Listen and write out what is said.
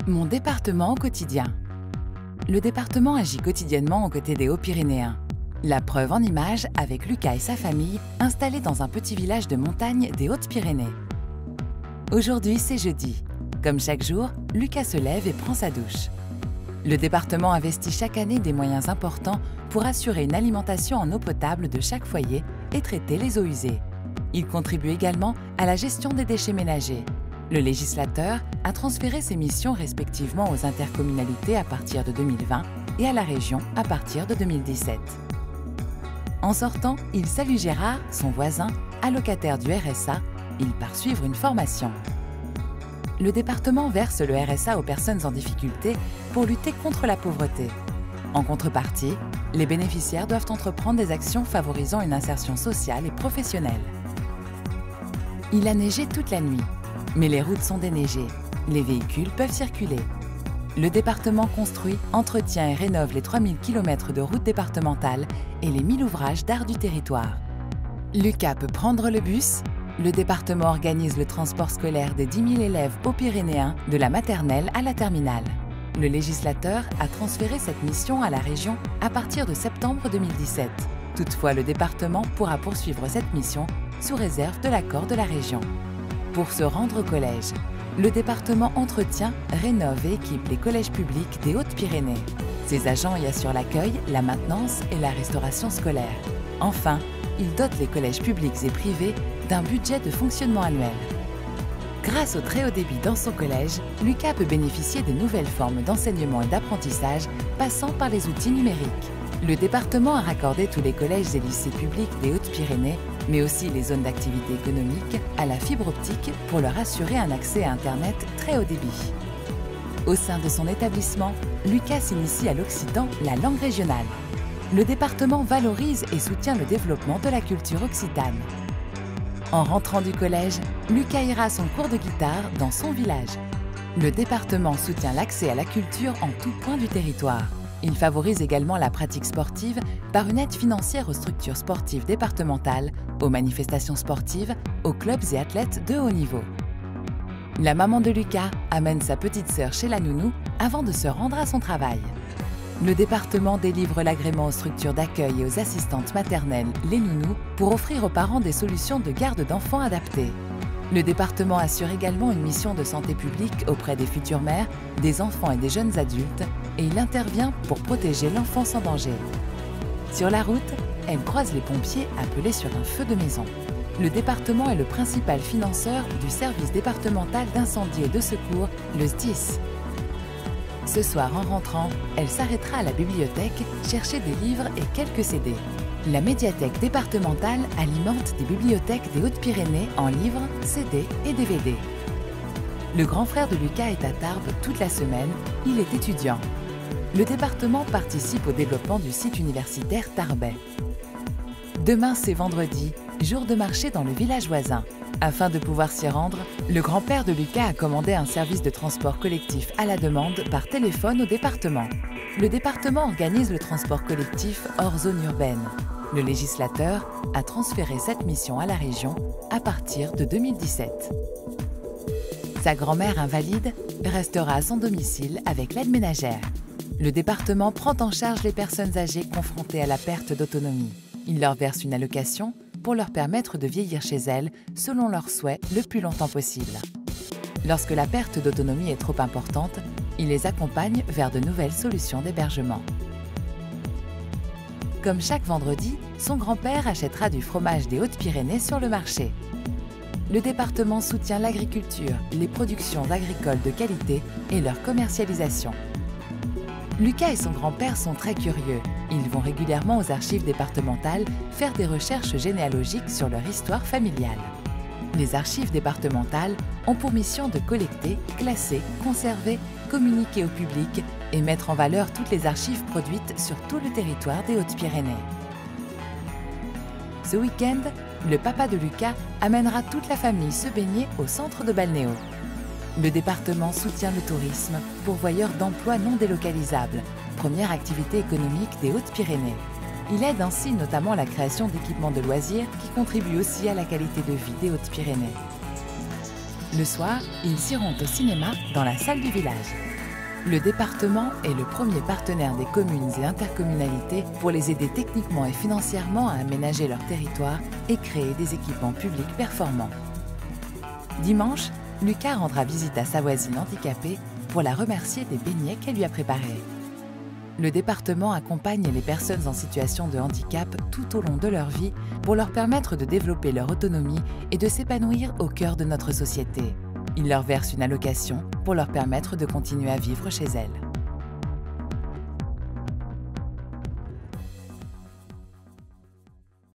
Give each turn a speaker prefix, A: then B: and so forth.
A: Mon département au quotidien. Le département agit quotidiennement aux côtés des Hauts-Pyrénéens. La preuve en images avec Lucas et sa famille installés dans un petit village de montagne des Hautes-Pyrénées. Aujourd'hui, c'est jeudi. Comme chaque jour, Lucas se lève et prend sa douche. Le département investit chaque année des moyens importants pour assurer une alimentation en eau potable de chaque foyer et traiter les eaux usées. Il contribue également à la gestion des déchets ménagers. Le législateur a transféré ses missions respectivement aux intercommunalités à partir de 2020 et à la région à partir de 2017. En sortant, il salue Gérard, son voisin, allocataire du RSA. Il part suivre une formation. Le département verse le RSA aux personnes en difficulté pour lutter contre la pauvreté. En contrepartie, les bénéficiaires doivent entreprendre des actions favorisant une insertion sociale et professionnelle. Il a neigé toute la nuit, mais les routes sont déneigées. Les véhicules peuvent circuler. Le département construit, entretient et rénove les 3000 km de routes départementales et les 1000 ouvrages d'art du territoire. Lucas peut prendre le bus. Le département organise le transport scolaire des 10 000 élèves haut-pyrénéens de la maternelle à la terminale. Le législateur a transféré cette mission à la région à partir de septembre 2017. Toutefois, le département pourra poursuivre cette mission sous réserve de l'accord de la région. Pour se rendre au collège, le département entretient, rénove et équipe les collèges publics des Hautes-Pyrénées. Ses agents y assurent l'accueil, la maintenance et la restauration scolaire. Enfin, il dote les collèges publics et privés d'un budget de fonctionnement annuel. Grâce au très haut débit dans son collège, Lucas peut bénéficier de nouvelles formes d'enseignement et d'apprentissage passant par les outils numériques. Le département a raccordé tous les collèges et lycées publics des Hautes-Pyrénées, mais aussi les zones d'activité économique, à la fibre optique pour leur assurer un accès à Internet très haut débit. Au sein de son établissement, Lucas initie à l'occitan la langue régionale. Le département valorise et soutient le développement de la culture occitane. En rentrant du collège, Lucas ira à son cours de guitare dans son village. Le département soutient l'accès à la culture en tout point du territoire. Il favorise également la pratique sportive par une aide financière aux structures sportives départementales, aux manifestations sportives, aux clubs et athlètes de haut niveau. La maman de Lucas amène sa petite sœur chez la nounou avant de se rendre à son travail. Le département délivre l'agrément aux structures d'accueil et aux assistantes maternelles, les nounous, pour offrir aux parents des solutions de garde d'enfants adaptées. Le département assure également une mission de santé publique auprès des futures mères, des enfants et des jeunes adultes, et il intervient pour protéger l'enfance en danger. Sur la route, elle croise les pompiers appelés sur un feu de maison. Le département est le principal financeur du service départemental d'incendie et de secours, le SDIS. Ce soir, en rentrant, elle s'arrêtera à la bibliothèque chercher des livres et quelques CD. La médiathèque départementale alimente des bibliothèques des Hautes-Pyrénées en livres, CD et DVD. Le grand frère de Lucas est à Tarbes toute la semaine, il est étudiant. Le département participe au développement du site universitaire tarbais. Demain, c'est vendredi, jour de marché dans le village voisin. Afin de pouvoir s'y rendre, le grand-père de Lucas a commandé un service de transport collectif à la demande par téléphone au département. Le département organise le transport collectif hors zone urbaine. Le législateur a transféré cette mission à la région à partir de 2017. Sa grand-mère invalide restera à son domicile avec l'aide ménagère. Le département prend en charge les personnes âgées confrontées à la perte d'autonomie. Il leur verse une allocation pour leur permettre de vieillir chez elles selon leurs souhaits le plus longtemps possible. Lorsque la perte d'autonomie est trop importante, il les accompagne vers de nouvelles solutions d'hébergement. Comme chaque vendredi, son grand-père achètera du fromage des Hautes-Pyrénées sur le marché. Le département soutient l'agriculture, les productions agricoles de qualité et leur commercialisation. Lucas et son grand-père sont très curieux. Ils vont régulièrement aux archives départementales faire des recherches généalogiques sur leur histoire familiale. Les archives départementales ont pour mission de collecter, classer, conserver, communiquer au public et mettre en valeur toutes les archives produites sur tout le territoire des Hautes-Pyrénées. Ce week-end, le papa de Lucas amènera toute la famille se baigner au centre de balnéo. Le département soutient le tourisme, pourvoyeur d'emplois non délocalisables, première activité économique des Hautes-Pyrénées. Il aide ainsi notamment la création d'équipements de loisirs qui contribuent aussi à la qualité de vie des Hautes-Pyrénées. Le soir, ils iront au cinéma dans la salle du village. Le département est le premier partenaire des communes et intercommunalités pour les aider techniquement et financièrement à aménager leur territoire et créer des équipements publics performants. Dimanche, Lucas rendra visite à sa voisine handicapée pour la remercier des beignets qu'elle lui a préparés. Le département accompagne les personnes en situation de handicap tout au long de leur vie pour leur permettre de développer leur autonomie et de s'épanouir au cœur de notre société. Il leur verse une allocation pour leur permettre de continuer à vivre chez elles.